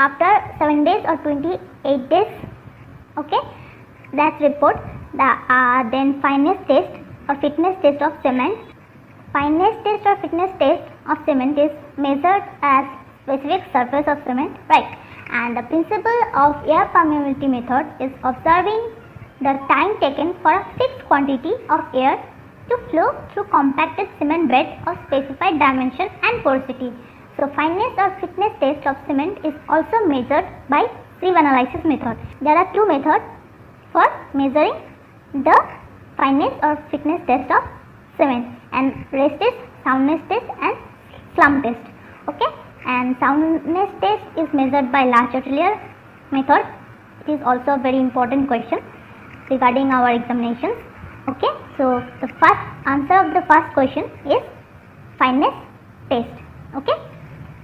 after 7 days or 28 days. Okay, that's report. Then fineness test or fitness test of cement. Fineness test or fitness test of cement is measured as specific surface of cement, right? And the principle of air permeability method is observing the time taken for a fixed quantity of air to flow through compacted cement bed of specified dimension and porosity. So fineness or fitness test of cement is also measured by sieve analysis method. There are two methods for measuring the fineness or fitness test of cement, and rest is soundness test and slump test. Okay, and soundness test is measured by Lachatelier method. It is also a very important question regarding our examinations. Okay, so the first answer of the first question is fineness test. Okay,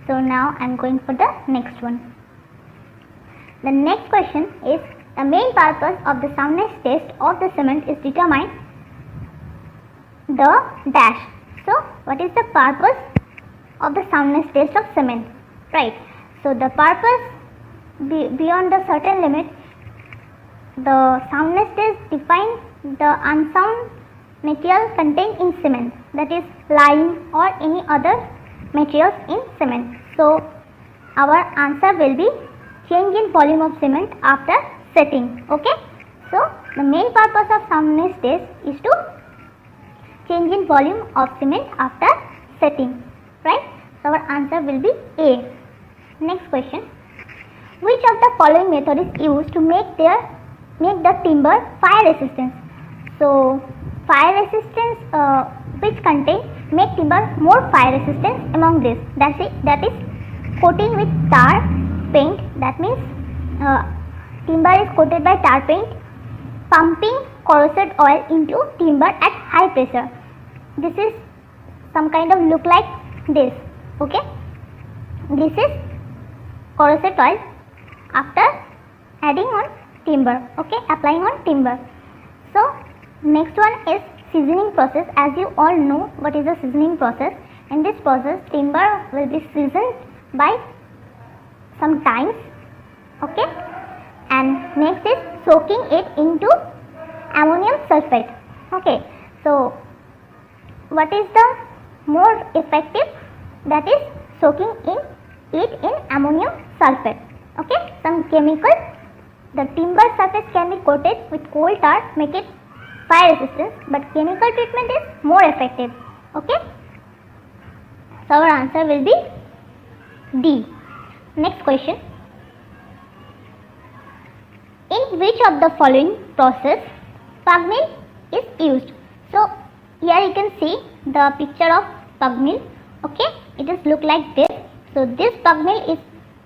so now I am going for the next one. The next question is, the main purpose of the soundness test of the cement is determine the dash. So what is the purpose of the soundness test of cement, right? So the purpose beyond a certain limit, the soundness test defines the unsound material contained in cement, that is lime or any other materials in cement. So our answer will be change in volume of cement after setting. Okay, so the main purpose of soundness test is to change in volume of cement after setting, right? So our answer will be A. Next question, which of the following method is used to make the timber fire resistant? So fire resistance which contain make timber more fire resistant among this, that is coating with tar paint. That means timber is coated by tar paint, pumping corrosive oil into timber at high pressure. This is some kind of look like this. Okay, this is corrosive oil after adding on timber. Okay, applying on timber. So next one is seasoning process. As you all know what is the seasoning process. In this process timber will be seasoned by some times. Okay, and next is soaking it into ammonium sulfate. Okay, so what is the more effective? That is soaking it in ammonium sulfate. Okay, some chemical, the timber surface can be coated with coal tar, make it fire resistant, but chemical treatment is more effective. Okay, so our answer will be D. Next question, in which of the following process pug mill is used? So here you can see the picture of pug mill. Okay, it just look like this. So this pug mill is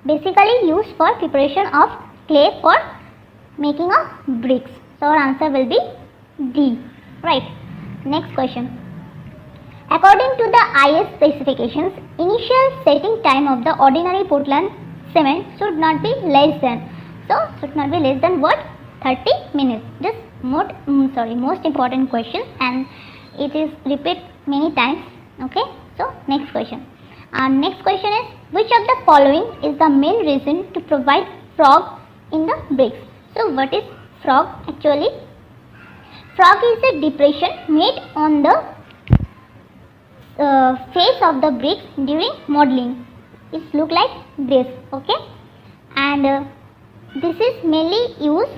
basically used for preparation of clay for making of bricks. So our answer will be D, right? Next question, according to the IS specifications, initial setting time of the ordinary Portland cement should not be less than, what? 30 minutes. This most important question, and it is repeat many times. Okay, so next question. Next question is, which of the following is the main reason to provide frog in the bricks? So what is frog actually? Frog is a depression made on the face of the bricks during modeling. It look like this. Okay, and this is mainly used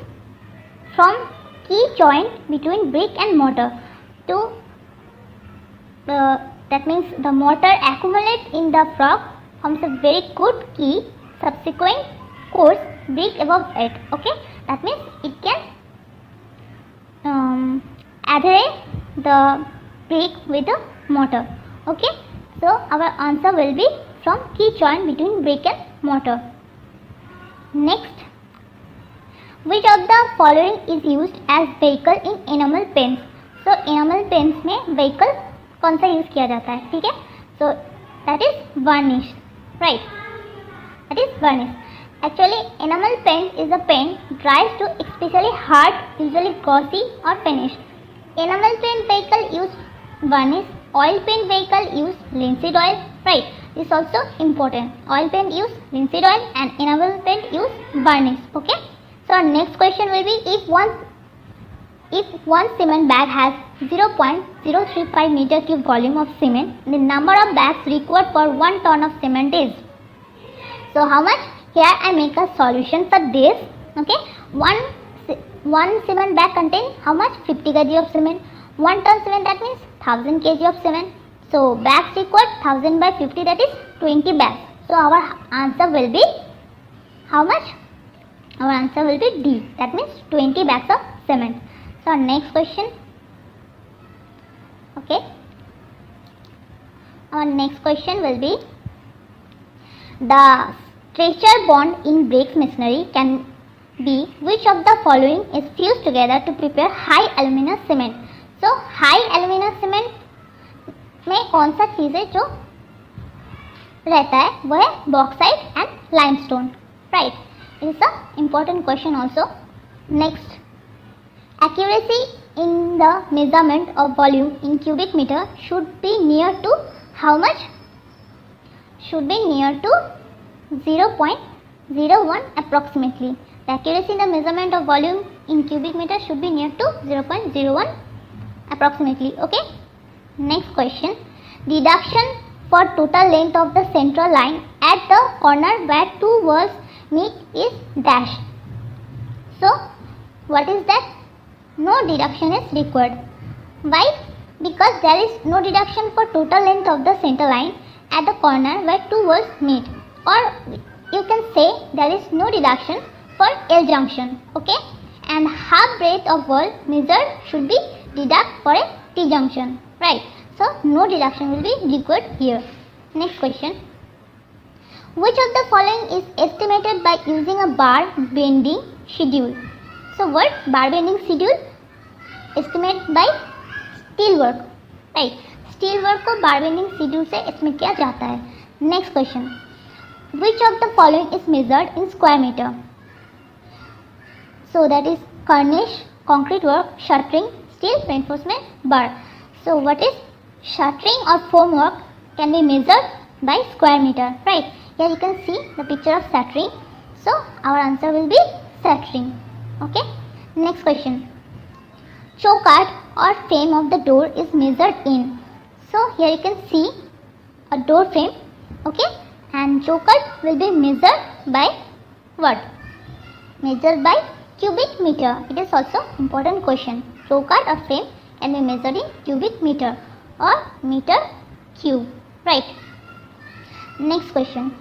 from key joint between brick and mortar to that means the mortar accumulates in the frog, forms a very good key, subsequent course brick above it. Okay, that means it can adhere the brick with the mortar. Okay, so our answer will be from key joint between brick and mortar. Next, which of the following is used as vehicle in enamel paints? So enamel paints में vehicle कौन सा use किया जाता है? ठीक है, so that is varnish, right? That is varnish. Actually enamel paint is a paint dries to especially hard, usually glossy or finished. Enamel paint vehicle use varnish, oil paint vehicle use linseed oil, right? is also important. Oil paint use linseed oil and enamel paint use varnish. Okay. So our next question will be, if one cement bag has 0.035 meter cube volume of cement, the number of bags required for 1 ton of cement is. So how much? Here I make a solution for this. Okay. One cement bag contains how much? 50 kg of cement. 1 ton cement, that means 1000 kg of cement. So bags required 1000 by 50, that is 20 bags. So our answer will be how much? Our answer will be D, that means 20 bags of cement. So our next question. Okay. Our next question will be, the stretcher bond in brakes machinery can be which of the following is fused together to prepare high alumina cement. So high alumina cement में कौन सा चीज़ है जो रहता है, वो है bauxite and limestone. Right. It is a important question also. Next, accuracy in the measurement of volume in cubic meter should be near to how much? Should be near to 0.01 approximately. The accuracy in the measurement of volume in cubic meter should be near to 0.01 approximately. Okay. Next question. Deduction for total length of the central line at the corner where two walls meet is dash. So what is that? No deduction is required. Why? Because there is no deduction for total length of the center line at the corner where two walls meet, or you can say there is no deduction for L junction. Okay. And half breadth of wall measured should be deduct for a T junction. Right. So no deduction will be required here. Next question. Which of the following is estimated by using a bar bending schedule? So what? Bar bending schedule estimate by steel work. Right. Steel work को bar bending schedule से estimate किया जाता है. Next question. Which of the following is measured in square meter? So that is cornice, concrete work, shuttering, steel reinforcement, bar. So what is shuttering or foam work can be measured by square meter. Right. Here you can see the picture of shuttering. So our answer will be shuttering. Okay. Next question. Chocard or frame of the door is measured in. So here you can see a door frame. Okay. And chocard will be measured by what? Measured by cubic meter. It is also important question. Chocard or frame can be measured in cubic meter or meter cube. Right. Next question.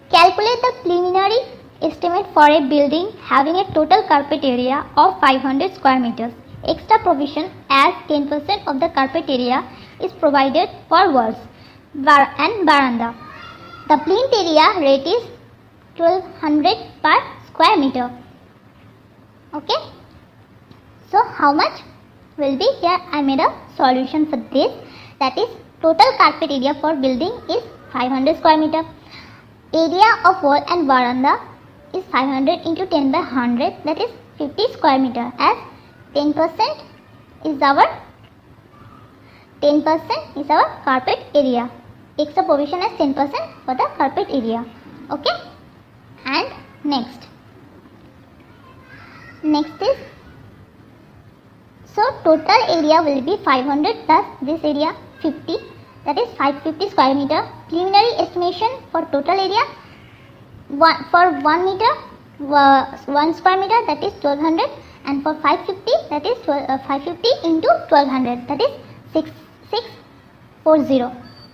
Calculate the preliminary estimate for a building having a total carpet area of 500 square meters. Extra provision as 10% of the carpet area is provided for walls and veranda. The plinth area rate is 1200 per square meter. Okay. So how much will be? Here I made a solution for this. That is, total carpet area for building is 500 square meter. Area of wall and veranda is 500 into 10 by 100, that is 50 square meter, as 10% is our carpet area. Extra provision as 10% for the carpet area. Okay. And next is, so total area will be 500 plus this area 50, that is 550 square meter. Preliminary estimation for total area for 1 meter, 1 square meter, that is 1200, and for 550, that is 550 into 1200, that is 6640.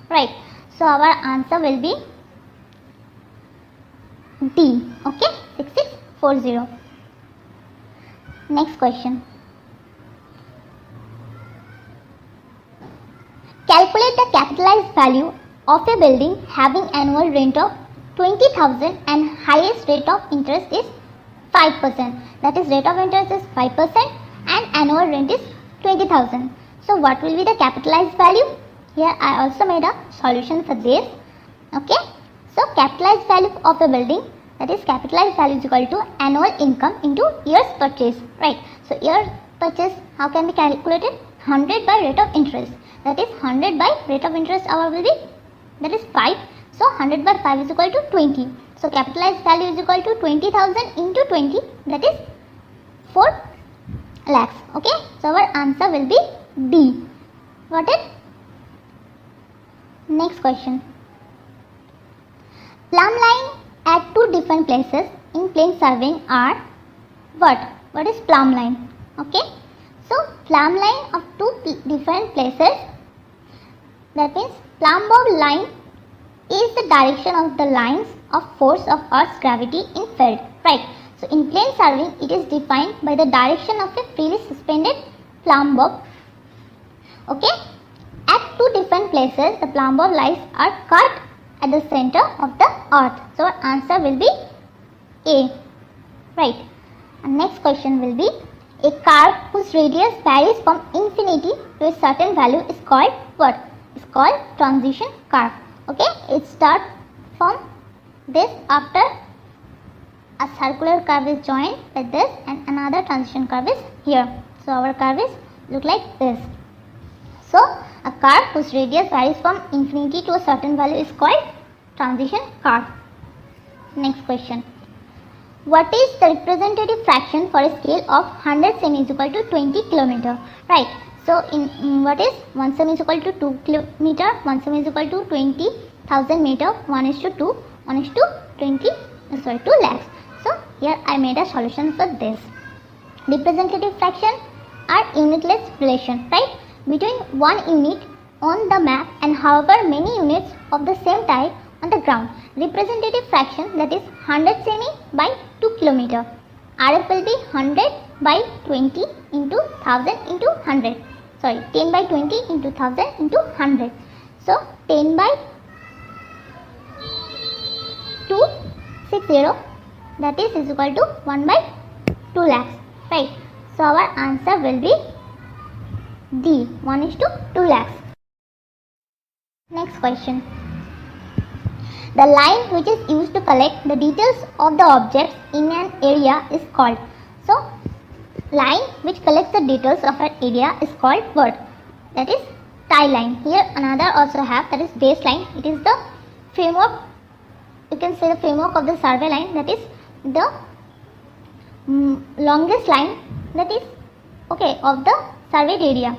Right. So our answer will be D. Okay. 6640. Next question. Calculate the capitalized value of a building having annual rent of 20,000 and highest rate of interest is 5%. That is, rate of interest is 5% and annual rent is 20,000. So what will be the capitalized value? Here I also made a solution for this. Okay. So capitalized value of a building, that is capitalized value is equal to annual income into years purchase. Right. So year purchase, how can be calculated? 100 by rate of interest. That is 100 by rate of interest, our will be, that is 5. So 100 by 5 is equal to 20. So capitalized value is equal to 20,000 into 20, that is 4 lakhs. Okay, so our answer will be D. Got it? Next question. Plumb line at two different places in plane surveying are what? What is plumb line? Okay, so plumb line of two different places, that means plumb bob line is the direction of the lines of force of Earth's gravity in field, right? So in plane surveying, it is defined by the direction of a freely suspended plumb bob. Okay, at two different places, the plumb bob lines are cut at the center of the Earth. So our answer will be A, right? And next question will be, a curve whose radius varies from infinity to a certain value is called what? It's called transition curve. Okay, it starts from this after a circular curve is joined with this and another transition curve is here. So our curve is look like this. So a curve whose radius varies from infinity to a certain value is called transition curve. Next question. What is the representative fraction for a scale of 100 cm is equal to 20 km? Right. So in what is 1 cm is equal to 2 km, 1 cm is equal to 20,000 meter, 1:2, 2 lakhs. So here I made a solution for this. Representative fraction are unitless relation, right, between one unit on the map and however many units of the same type on the ground. Representative fraction, that is 100 cm by 2 km. RF will be 100 by 20 into 1000 into 100. Sorry, 10 by 20 into 1000 into 100. So 10 by 260, that is equal to 1 by 2 lakhs, right? So our answer will be D, 1:2 lakhs. Next question. The line which is used to collect the details of the objects in an area is called. So line which collects the details of an area is called what? That is tie line. Here another also have, that is baseline. It is the framework, you can say the framework of the survey line, that is the longest line, that is okay, of the surveyed area.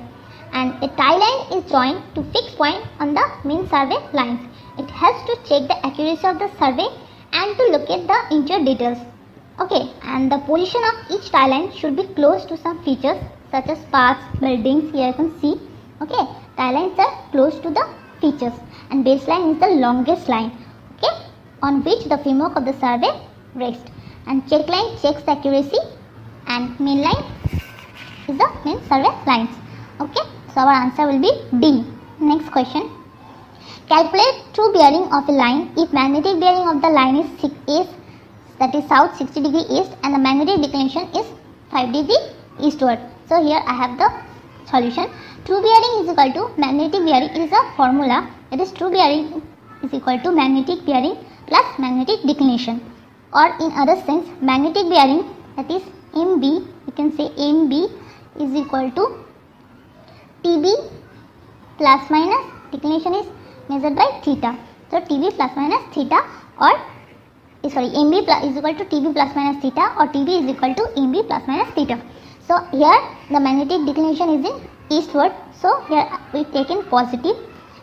And a tie line is joined to fixed point on the main survey lines. It helps to check the accuracy of the survey and to locate the injured details. Okay, and the position of each tie line should be close to some features such as paths, buildings. Here you can see. Okay, tie lines are close to the features, and baseline is the longest line. Okay, on which the framework of the survey rests. And check line checks the accuracy, and main line is the main survey lines. Okay, so our answer will be D. Next question. Calculate true bearing of a line if magnetic bearing of the line is that is south 60 degree east and the magnetic declination is 5 degree eastward. So here I have the solution. True bearing is equal to magnetic bearing. It is a formula. It is true bearing is equal to magnetic bearing plus magnetic declination, or in other sense magnetic bearing, that is MB, you can say MB is equal to TB plus minus declination is measured by theta. So TB plus minus theta, or sorry, MB plus is equal to TB plus minus theta, or TB is equal to MB plus minus theta. So here the magnetic declination is in eastward, so here we take in positive,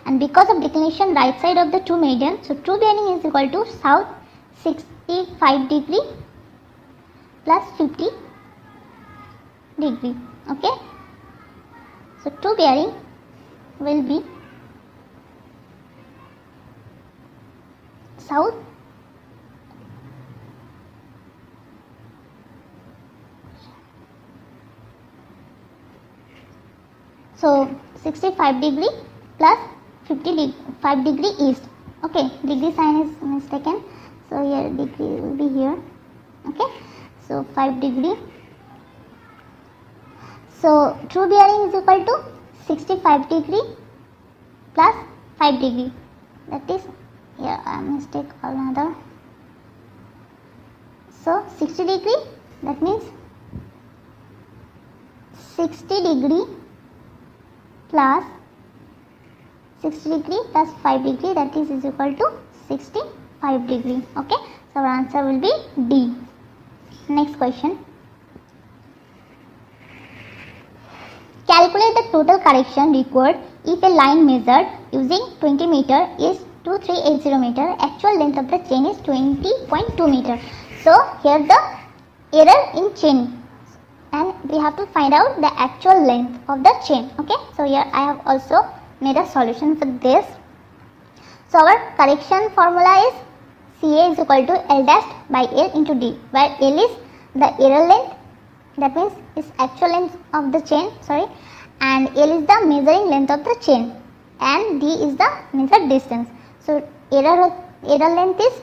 and because of declination right side of the true meridian, so true bearing is equal to south 65 degree plus 50 degree. Okay, so true bearing will be south so 65 degree plus 5 degree east. Okay, degree sign is mistaken, so here degree will be here. Okay, so 5 degree. So true bearing is equal to 65 degree plus 5 degree, that is here I mistake another. So 60 degree, that means 60 degree plus 60 degree plus 5 degree, that is equal to 65 degree. Okay, so our answer will be D. Next question. Calculate the total correction required if a line measured using 20 meter is 2380 meter. Actual length of the chain is 20.2 meter. So here the error in chain, and we have to find out the actual length of the chain. Okay, so here I have also made a solution for this. So our correction formula is CA is equal to L dash by L into D, where L is the error length, that means is actual length of the chain, and L is the measuring length of the chain, and D is the measured distance. So error length is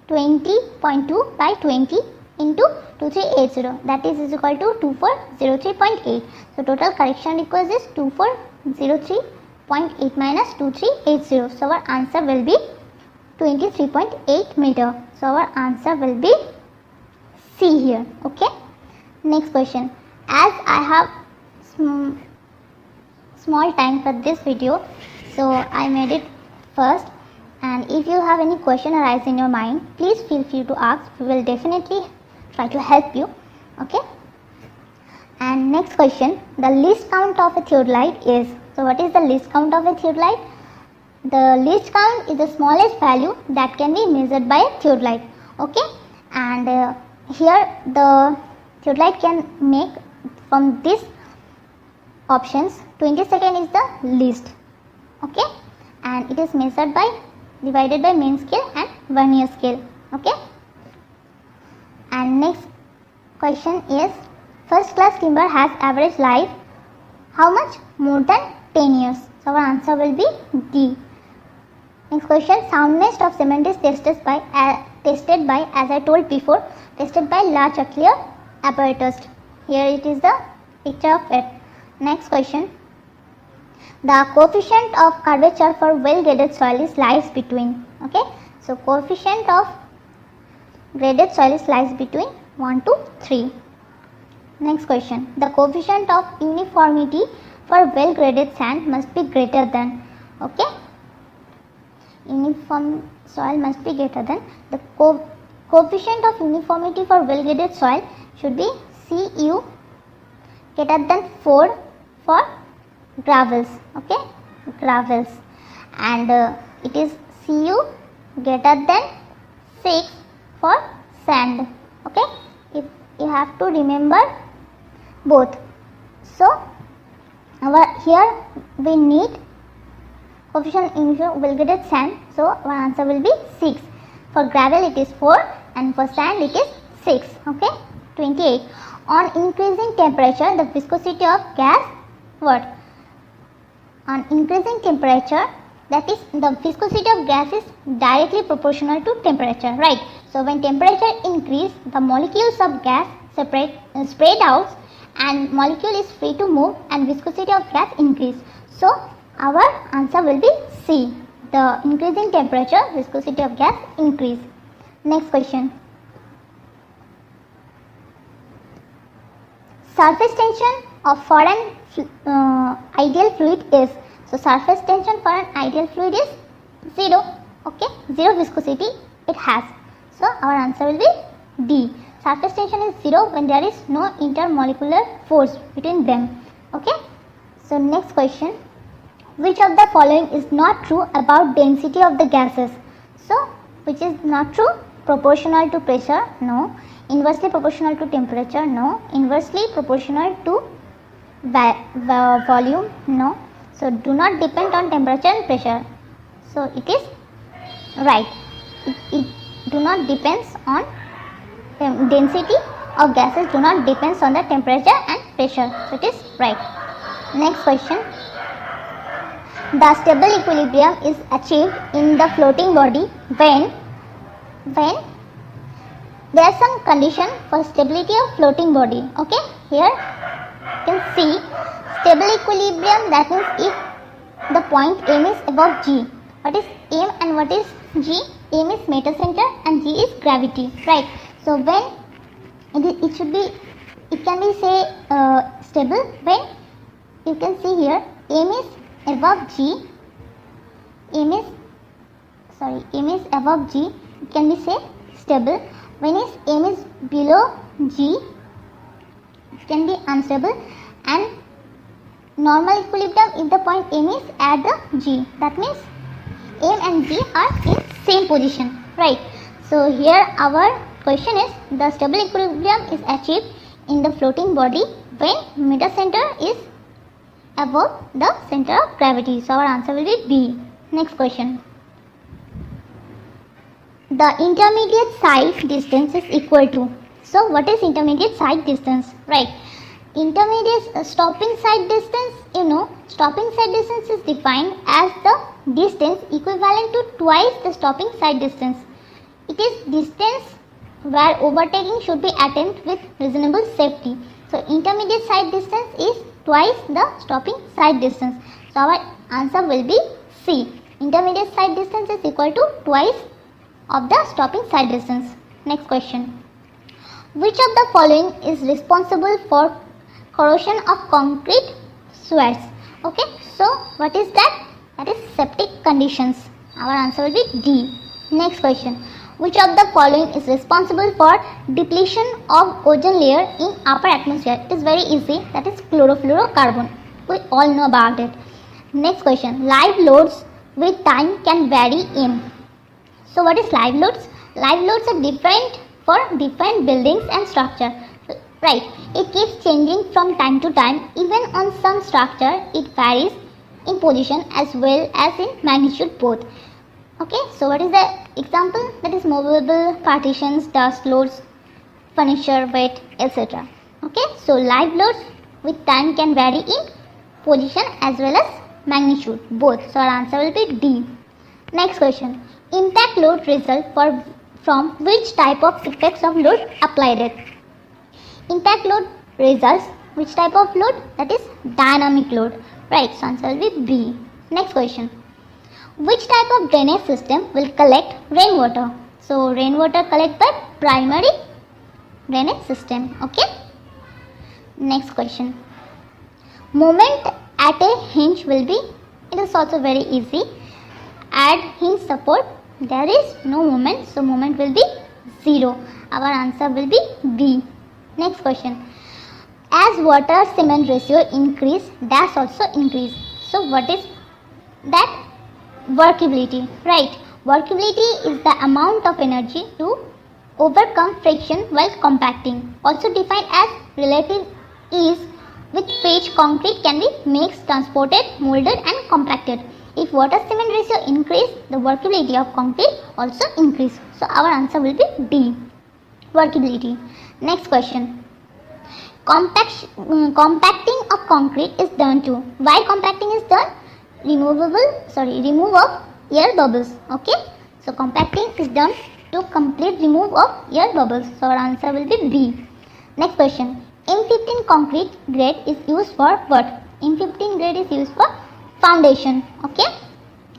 20.2 by 20 into 2380, that is equal to 2403.8. So total correction required is 2403.8 minus 2380. So our answer will be 23.8 meter. So our answer will be C here. Okay. Next question. As I have small time for this video, so I made it first, and if you have any question arise in your mind, please feel free to ask. We will definitely try to help you. Okay. And next question, the least count of a theodolite is, so what is the least count of a theodolite? The least count is the smallest value that can be measured by a theodolite. Okay, and here the theodolite can make from these options 22nd is the least. Okay, and it is measured by divided by main scale and vernier scale. Okay, and next question is, first class timber has average life how much? More than 10 years. So our answer will be D. Next question, soundness of cement is tested by as I told before, tested by large clear apparatus. Here it is the picture of it. Next question, the coefficient of curvature for well graded soil is lies between. Okay, so coefficient of graded soil is lies between 1 to 3. Next question, the coefficient of uniformity for well graded sand must be greater than. Okay, uniform soil must be greater than, the coefficient of uniformity for well graded soil should be Cu greater than 4 for gravels. Okay, gravels, and it is Cu greater than 6 for sand. Okay, if you have to remember both. So here we need coefficient in well graded sand, so our answer will be 6. For gravel it is 4, and for sand it is 6. Okay, 28. On increasing temperature, the viscosity of gas, what? On increasing temperature, that is the viscosity of gas is directly proportional to temperature, right? So when temperature increase, the molecules of gas spread out, and molecule is free to move, and viscosity of gas increase. So our answer will be C. The increasing temperature, viscosity of gas increase. Next question. Surface tension for an ideal fluid is, so surface tension for an ideal fluid is 0. Okay, 0 viscosity it has. So our answer will be D. Surface tension is 0 when there is no intermolecular force between them. Okay. So next question, which of the following is not true about density of the gases? So which is not true? Proportional to pressure? No. Inversely proportional to temperature? No. Inversely proportional to volume? No. So do not depend on temperature and pressure. So it is right. It do not depends on density of gases, do not depends on the temperature and pressure. So it is right. Next question. The stable equilibrium is achieved in the floating body when there is some condition for stability of floating body. Okay, here you can see stable equilibrium, that means if the point M is above G. What is M and what is G? M is matter center and G is gravity, right? So when it should be, it can be say stable when you can see here M is above G, M is m is above G, it can be say stable. When is m is below G, it can be unstable. And normal equilibrium if the point m is at the G, that means m and G are in same position, right? So here our question is, the stable equilibrium is achieved in the floating body when meta-center is above the center of gravity. So our answer will be B. Next question. The intermediate side distance is equal to. So what is intermediate side distance? Right. Intermediate stopping side distance, stopping side distance is defined as the distance equivalent to twice the stopping side distance. It is distance where overtaking should be attained with reasonable safety. So intermediate side distance is twice the stopping side distance. So our answer will be C. Intermediate side distance is equal to twice of the stopping side distance. Next question. Which of the following is responsible for corrosion of concrete swells? Okay, so what is that? That is septic conditions. Our answer will be D. Next question. Which of the following is responsible for depletion of ozone layer in upper atmosphere? It is very easy. That is chlorofluorocarbon. We all know about it. Next question. Live loads with time can vary in. So what is live loads? Live loads are different for different buildings and structure. Right. It keeps changing from time to time. Even on some structure, it varies in position as well as in magnitude both. Okay, so what is the example? That is movable partitions, dust loads, furniture, weight, etc. Okay, so live loads with time can vary in position as well as magnitude both. So our answer will be D. Next question. Impact load result from which type of effects of load applied it? Impact load results which type of load? That is dynamic load. Right, so answer will be B. Next question. Which type of drainage system will collect rainwater? So rainwater collected by primary drainage system. Okay. Next question. Moment at a hinge will be, it is also very easy. Add hinge support, there is no moment, so moment will be 0. Our answer will be B. Next question. As water cement ratio increase, dash also increase. So what is that? Workability, right? Workability is the amount of energy to overcome friction while compacting, also defined as relative ease with which concrete can be mixed, transported, molded and compacted. If water cement ratio increase, the workability of concrete also increase. So our answer will be D. Workability. Next question. Compacting of concrete is done to. Why compacting is done? Remove of air bubbles. Okay, so compacting is done to complete remove of air bubbles. So our answer will be B. Next question. M15 concrete grade is used for what? M15 grade is used for foundation. Okay,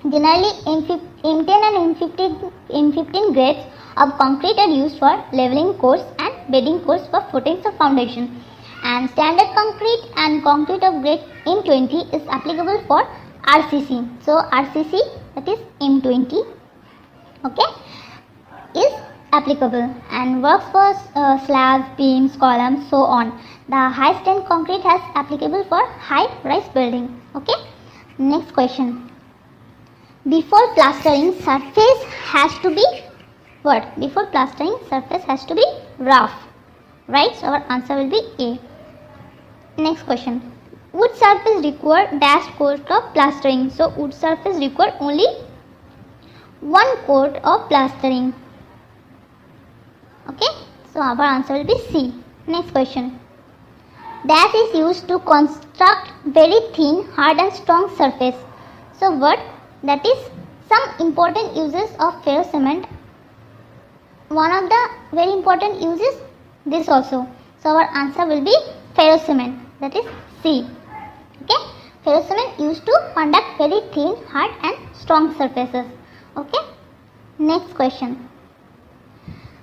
generally M10 and M15 grades of concrete are used for leveling course and bedding course for footings of foundation, and standard concrete and concrete of grade M20 is applicable for RCC. So RCC, that is M20, okay, is applicable and works for slabs, beams, columns, so on. The high strength concrete has applicable for high rise building. Okay. Next question. Before plastering, surface has to be what? Before plastering, surface has to be rough. Right? So our answer will be A. Next question. Wood surface require dash coat of plastering. So wood surface require only one coat of plastering. Okay. So our answer will be C. Next question. Dash is used to construct very thin, hard and strong surface. So what? That is some important uses of ferro cement. One of the very important uses this also. So our answer will be ferro cement. That is C. Okay. Ferro cement used to conduct very thin, hard and strong surfaces. Okay. Next question.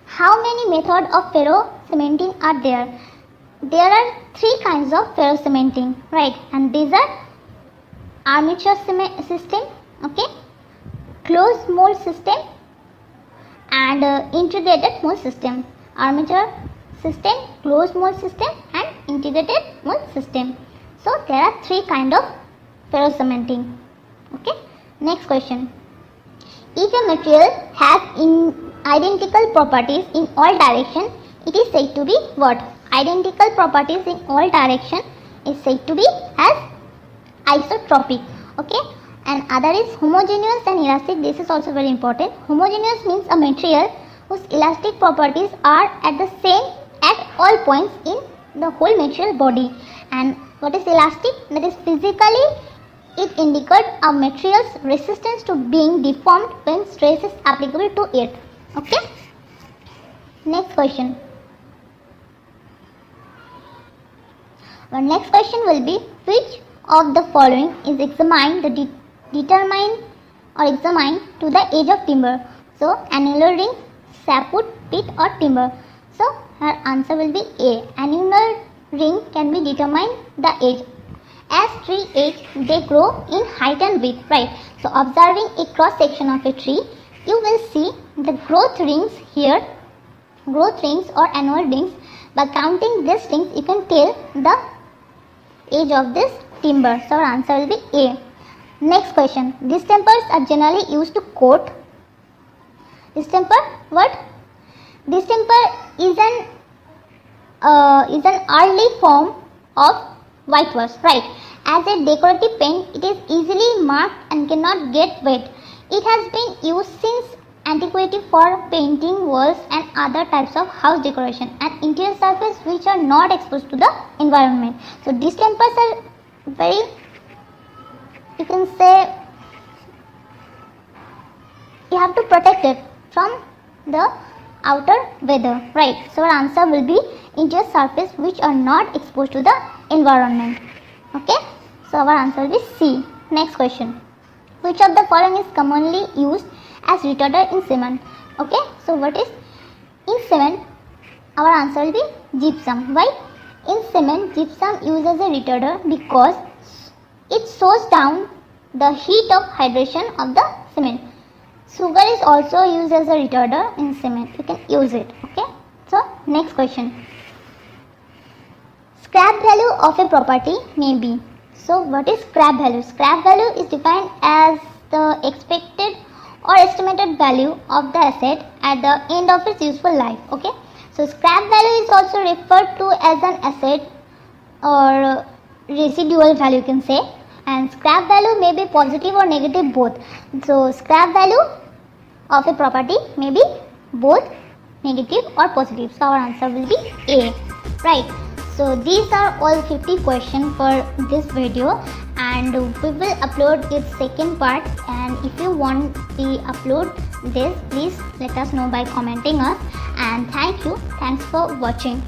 How many methods of ferro cementing are there? There are 3 kinds of ferro cementing, right? And these are armature cement system, okay, closed mold system and integrated mold system. Armature system, closed mold system and integrated mold system. So there are three kind of ferrocementing. Okay, next question. If a material has identical properties in all directions, it is said to be what? Identical properties in all directions is said to be as isotropic. Okay, and other is homogeneous and elastic. This is also very important. Homogeneous means a material whose elastic properties are at the same at all points in the whole material body. And what is elastic? That is physically it indicates a material's resistance to being deformed when stress is applicable to it. Okay. Next question. Our next question will be, which of the following is examined determined or examined to the age of timber? So annular ring, sapwood, pit or timber. So her answer will be A. Annular ring can be determined the age. As tree age, they grow in height and width, right? So observing a cross section of a tree, you will see the growth rings here, growth rings or annual rings. By counting these rings, you can tell the age of this timber. So our answer will be A. Next question. Distempers are generally used to coat. Distemper, what? Distemper is an early form of whitewash, right? As a decorative paint, it is easily marked and cannot get wet. It has been used since antiquity for painting walls and other types of house decoration and interior surface which are not exposed to the environment. So distempers are very, you can say, you have to protect it from the outer weather, right? So our answer will be interior surface which are not exposed to the environment. Okay, so our answer will be C. Next question. Which of the following is commonly used as retarder in cement? Okay, so what is in cement? Our answer will be gypsum. Why? In cement, gypsum used as a retarder because it slows down the heat of hydration of the cement. Sugar is also used as a retarder in cement. You can use it. Okay, so next question. Scrap value of a property may be. So what is scrap value? Scrap value is defined as the expected or estimated value of the asset at the end of its useful life. Okay, so scrap value is also referred to as an asset or residual value, you can say, and scrap value may be positive or negative both. So scrap value of a property may be both negative or positive. So our answer will be A, right? So these are all 50 questions for this video, and we will upload its second part. And if you want we upload this, please let us know by commenting us. And thanks for watching.